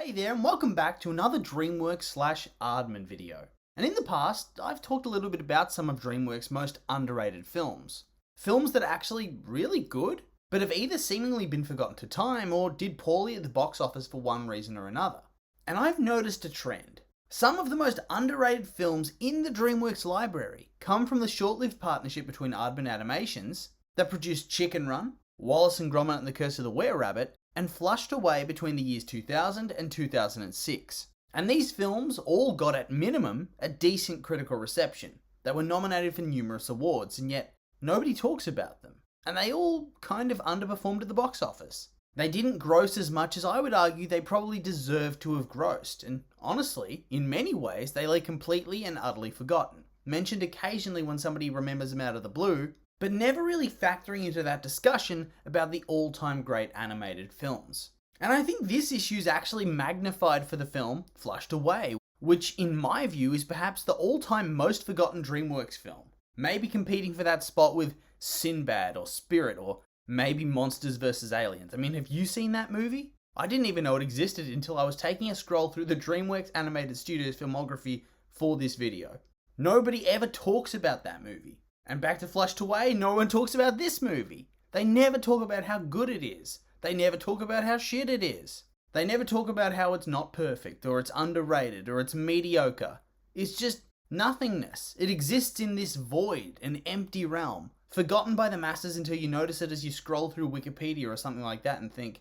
Hey there and welcome back to another DreamWorks / Aardman video. And in the past, I've talked a little bit about some of DreamWorks' most underrated films. Films that are actually really good, but have either seemingly been forgotten to time or did poorly at the box office for one reason or another. And I've noticed a trend. Some of the most underrated films in the DreamWorks library come from the short-lived partnership between Aardman Animations that produced Chicken Run, Wallace and Gromit and the Curse of the Were-Rabbit, and flushed away between the years 2000 and 2006. And these films all got at minimum a decent critical reception that were nominated for numerous awards, and yet nobody talks about them. And they all kind of underperformed at the box office. They didn't gross as much as I would argue they probably deserved to have grossed, and honestly, in many ways they lay completely and utterly forgotten, mentioned occasionally when somebody remembers them out of the blue, but never really factoring into that discussion about the all-time great animated films. And I think this issue is actually magnified for the film Flushed Away, which in my view is perhaps the all-time most forgotten DreamWorks film, maybe competing for that spot with Sinbad or Spirit or maybe Monsters vs. Aliens. I mean, have you seen that movie? I didn't even know it existed until I was taking a scroll through the DreamWorks Animated Studios filmography for this video. Nobody ever talks about that movie. And back to Flushed Away, no one talks about this movie. They never talk about how good it is. They never talk about how shit it is. They never talk about how it's not perfect, or it's underrated, or it's mediocre. It's just nothingness. It exists in this void, an empty realm, forgotten by the masses until you notice it as you scroll through Wikipedia or something like that and think,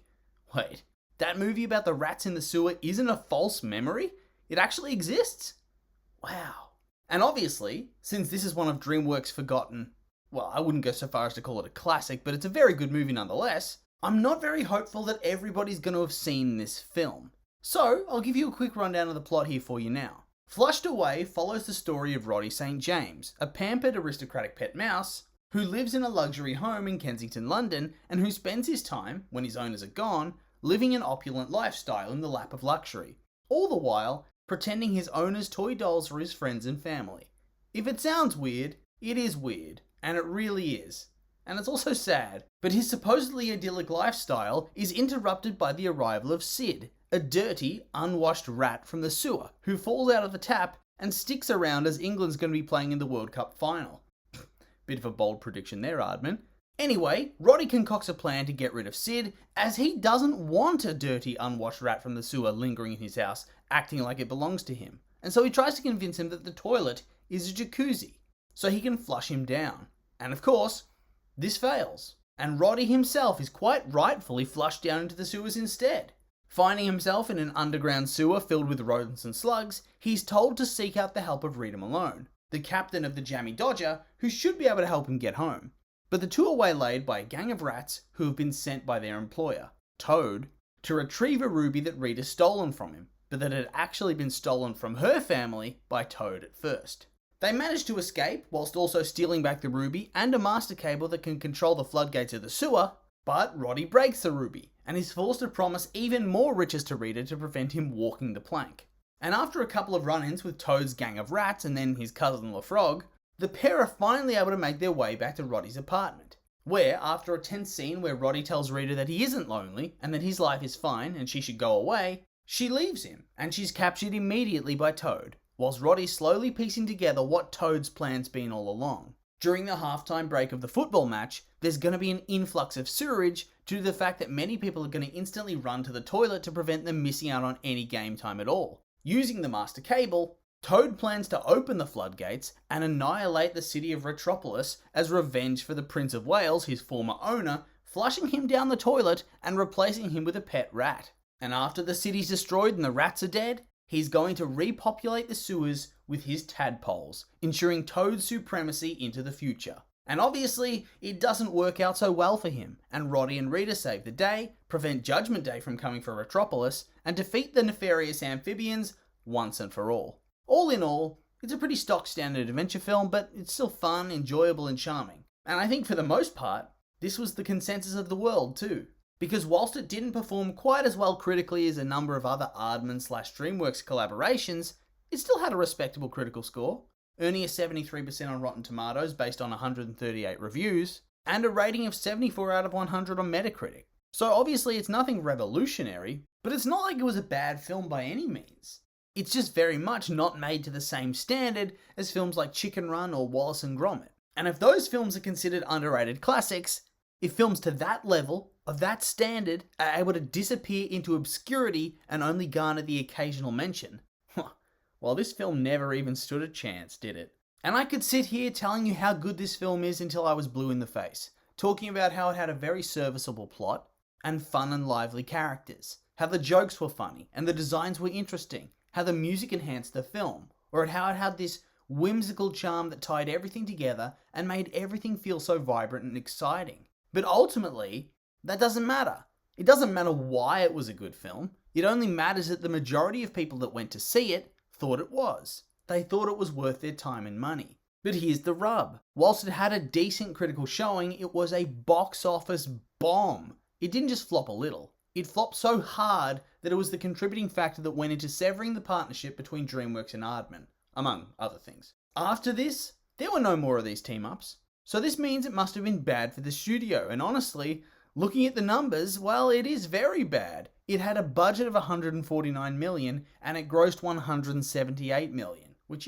wait, that movie about the rats in the sewer isn't a false memory? It actually exists? Wow. And obviously, since this is one of DreamWorks' forgotten, well, I wouldn't go so far as to call it a classic, but it's a very good movie nonetheless, I'm not very hopeful that everybody's going to have seen this film. So, I'll give you a quick rundown of the plot here for you now. Flushed Away follows the story of Roddy St. James, a pampered aristocratic pet mouse who lives in a luxury home in Kensington, London, and who spends his time, when his owners are gone, living an opulent lifestyle in the lap of luxury, all the while pretending his owner's toy dolls are his friends and family. If it sounds weird, it is weird, and it really is. And it's also sad, but his supposedly idyllic lifestyle is interrupted by the arrival of Sid, a dirty, unwashed rat from the sewer, who falls out of the tap and sticks around as England's going to be playing in the World Cup final. Bit of a bold prediction there, Aardman. Anyway, Roddy concocts a plan to get rid of Sid, as he doesn't want a dirty, unwashed rat from the sewer lingering in his house, acting like it belongs to him. And so he tries to convince him that the toilet is a jacuzzi, so he can flush him down. And of course, this fails, and Roddy himself is quite rightfully flushed down into the sewers instead. Finding himself in an underground sewer filled with rodents and slugs, he's told to seek out the help of Rita Malone, the captain of the Jammy Dodger, who should be able to help him get home. But the two are waylaid by a gang of rats who have been sent by their employer, Toad, to retrieve a ruby that Rita's stolen from him, but that had actually been stolen from her family by Toad at first. They manage to escape, whilst also stealing back the ruby and a master cable that can control the floodgates of the sewer, but Roddy breaks the ruby, and is forced to promise even more riches to Rita to prevent him walking the plank. And after a couple of run-ins with Toad's gang of rats and then his cousin LaFrog, the pair are finally able to make their way back to Roddy's apartment, where, after a tense scene where Roddy tells Rita that he isn't lonely and that his life is fine and she should go away, she leaves him, and she's captured immediately by Toad, whilst Roddy's slowly piecing together what Toad's plan's been all along. During the halftime break of the football match, there's going to be an influx of sewerage due to the fact that many people are going to instantly run to the toilet to prevent them missing out on any game time at all. Using the master cable, Toad plans to open the floodgates and annihilate the city of Retropolis as revenge for the Prince of Wales, his former owner, flushing him down the toilet and replacing him with a pet rat. And after the city's destroyed and the rats are dead, he's going to repopulate the sewers with his tadpoles, ensuring Toad's supremacy into the future. And obviously, it doesn't work out so well for him, and Roddy and Rita save the day, prevent Judgment Day from coming for Retropolis, and defeat the nefarious amphibians once and for all. All in all, it's a pretty stock standard adventure film, but it's still fun, enjoyable, and charming. And I think for the most part, this was the consensus of the world too. Because whilst it didn't perform quite as well critically as a number of other Aardman / DreamWorks collaborations, it still had a respectable critical score, earning a 73% on Rotten Tomatoes based on 138 reviews, and a rating of 74 out of 100 on Metacritic. So obviously it's nothing revolutionary, But it's not like it was a bad film by any means. It's just very much not made to the same standard as films like Chicken Run or Wallace and Gromit. And if those films are considered underrated classics, if films to that level, of that standard, are able to disappear into obscurity and only garner the occasional mention, well, this film never even stood a chance, did it? And I could sit here telling you how good this film is until I was blue in the face, talking about how it had a very serviceable plot, and fun and lively characters, how the jokes were funny, and the designs were interesting, how the music enhanced the film, or at how it had this whimsical charm that tied everything together and made everything feel so vibrant and exciting. But ultimately, that doesn't matter. It doesn't matter why it was a good film. It only matters that the majority of people that went to see it thought it was. They thought it was worth their time and money. But here's the rub. Whilst it had a decent critical showing, it was a box office bomb. It didn't just flop a little. It flopped so hard that it was the contributing factor that went into severing the partnership between DreamWorks and Aardman, among other things. After this, there were no more of these team-ups. So this means it must have been bad for the studio, and honestly, looking at the numbers, well, it is very bad. It had a budget of $149 million, and it grossed $178 million, which,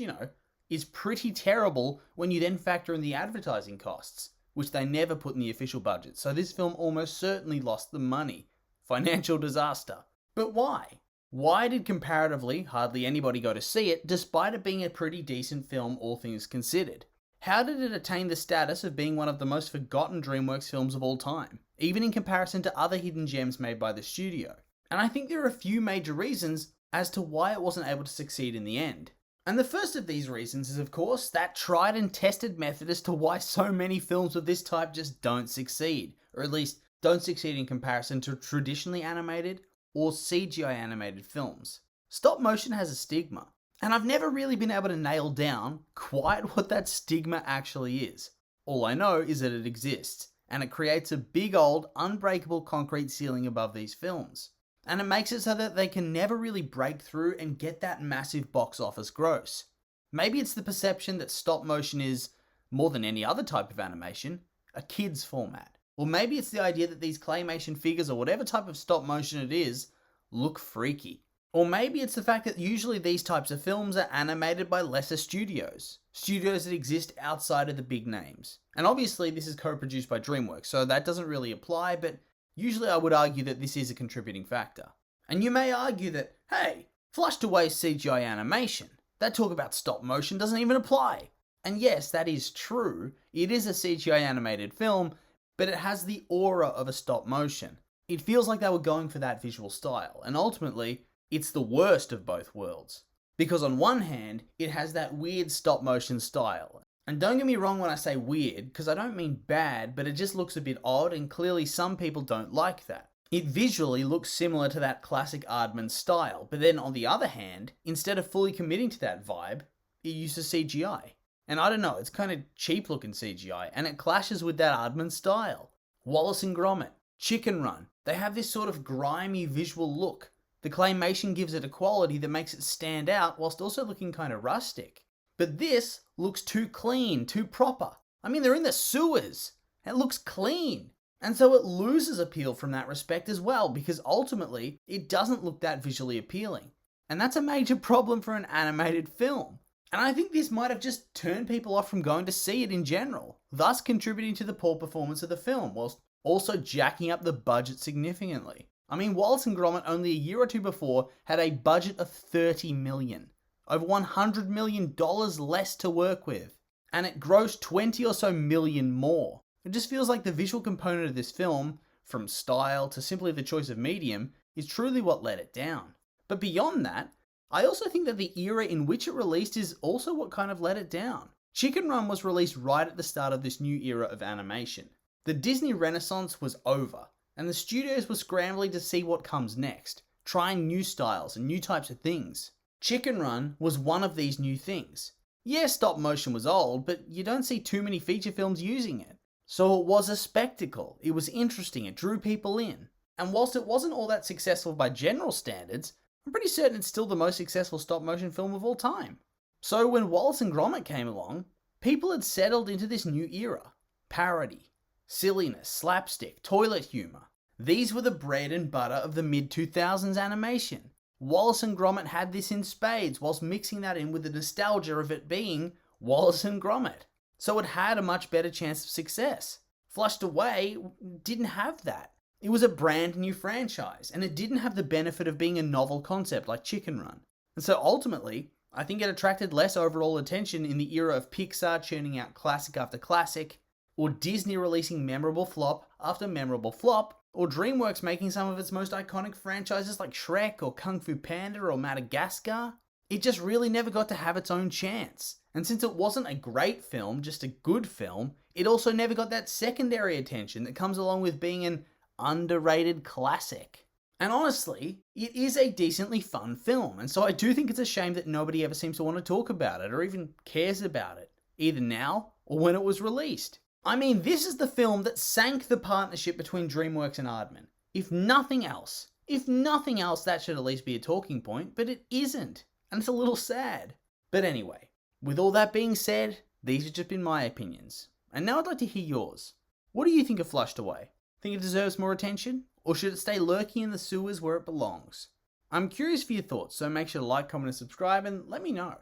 is pretty terrible when you then factor in the advertising costs, which they never put in the official budget. So this film almost certainly lost the money. Financial disaster. But why? Why did comparatively hardly anybody go to see it, despite it being a pretty decent film, all things considered? How did it attain the status of being one of the most forgotten DreamWorks films of all time, even in comparison to other hidden gems made by the studio? And I think there are a few major reasons as to why it wasn't able to succeed in the end. And the first of these reasons is, of course, that tried and tested method as to why so many films of this type just don't succeed, or at least don't succeed in comparison to traditionally animated or CGI animated films. Stop motion has a stigma, and I've never really been able to nail down quite what that stigma actually is. All I know is that it exists, and it creates a big old unbreakable concrete ceiling above these films. And it makes it so that they can never really break through and get that massive box office gross. Maybe it's the perception that stop motion is, more than any other type of animation, a kid's format. Or maybe it's the idea that these claymation figures or whatever type of stop motion it is, look freaky. Or maybe it's the fact that usually these types of films are animated by lesser studios. Studios that exist outside of the big names. And obviously this is co-produced by DreamWorks, so that doesn't really apply, but usually I would argue that this is a contributing factor. And you may argue that, hey, flushed away CGI animation. That talk about stop motion doesn't even apply. And yes, that is true. It is a CGI animated film, but it has the aura of a stop motion. It feels like they were going for that visual style, and ultimately, it's the worst of both worlds. Because on one hand, it has that weird stop motion style. And don't get me wrong when I say weird, because I don't mean bad, but it just looks a bit odd, and clearly some people don't like that. It visually looks similar to that classic Aardman style, but then on the other hand, instead of fully committing to that vibe, it uses CGI. And I don't know, it's kind of cheap looking CGI, and it clashes with that Aardman style. Wallace and Gromit, Chicken Run, they have this sort of grimy visual look. The claymation gives it a quality that makes it stand out whilst also looking kind of rustic. But this looks too clean, too proper. I mean, they're in the sewers. It looks clean. And so it loses appeal from that respect as well, because ultimately, it doesn't look that visually appealing. And that's a major problem for an animated film. And I think this might have just turned people off from going to see it in general, thus contributing to the poor performance of the film, whilst also jacking up the budget significantly. I mean, Wallace and Gromit only a year or two before had a budget of $30 million. Over $100 million less to work with. And it grossed 20 or so million more. It just feels like the visual component of this film, from style to simply the choice of medium, is truly what let it down. But beyond that, I also think that the era in which it released is also what kind of let it down. Chicken Run was released right at the start of this new era of animation. The Disney Renaissance was over, and the studios were scrambling to see what comes next, trying new styles and new types of things. Chicken Run was one of these new things. Yeah, stop motion was old, but you don't see too many feature films using it. So it was a spectacle, it was interesting, it drew people in. And whilst it wasn't all that successful by general standards, I'm pretty certain it's still the most successful stop motion film of all time. So when Wallace and Gromit came along, people had settled into this new era. Parody, silliness, slapstick, toilet humour. These were the bread and butter of the mid-2000s animation. Wallace and Gromit had this in spades, whilst mixing that in with the nostalgia of it being Wallace and Gromit. So it had a much better chance of success. Flushed Away didn't have that. It was a brand new franchise, and it didn't have the benefit of being a novel concept like Chicken Run. And so ultimately, I think it attracted less overall attention in the era of Pixar churning out classic after classic, or Disney releasing memorable flop after memorable flop, or DreamWorks making some of its most iconic franchises like Shrek or Kung Fu Panda or Madagascar. It just really never got to have its own chance. And since it wasn't a great film, just a good film, it also never got that secondary attention that comes along with being an underrated classic. And honestly, it is a decently fun film, and so I do think it's a shame that nobody ever seems to want to talk about it or even cares about it, either now or when it was released. I mean, this is the film that sank the partnership between DreamWorks and Aardman. If nothing else, that should at least be a talking point, but it isn't, and it's a little sad. But anyway, with all that being said, these have just been my opinions, and now I'd like to hear yours. What do you think of Flushed Away? Think it deserves more attention? Or should it stay lurking in the sewers where it belongs? I'm curious for your thoughts, so make sure to like, comment, and subscribe, and let me know.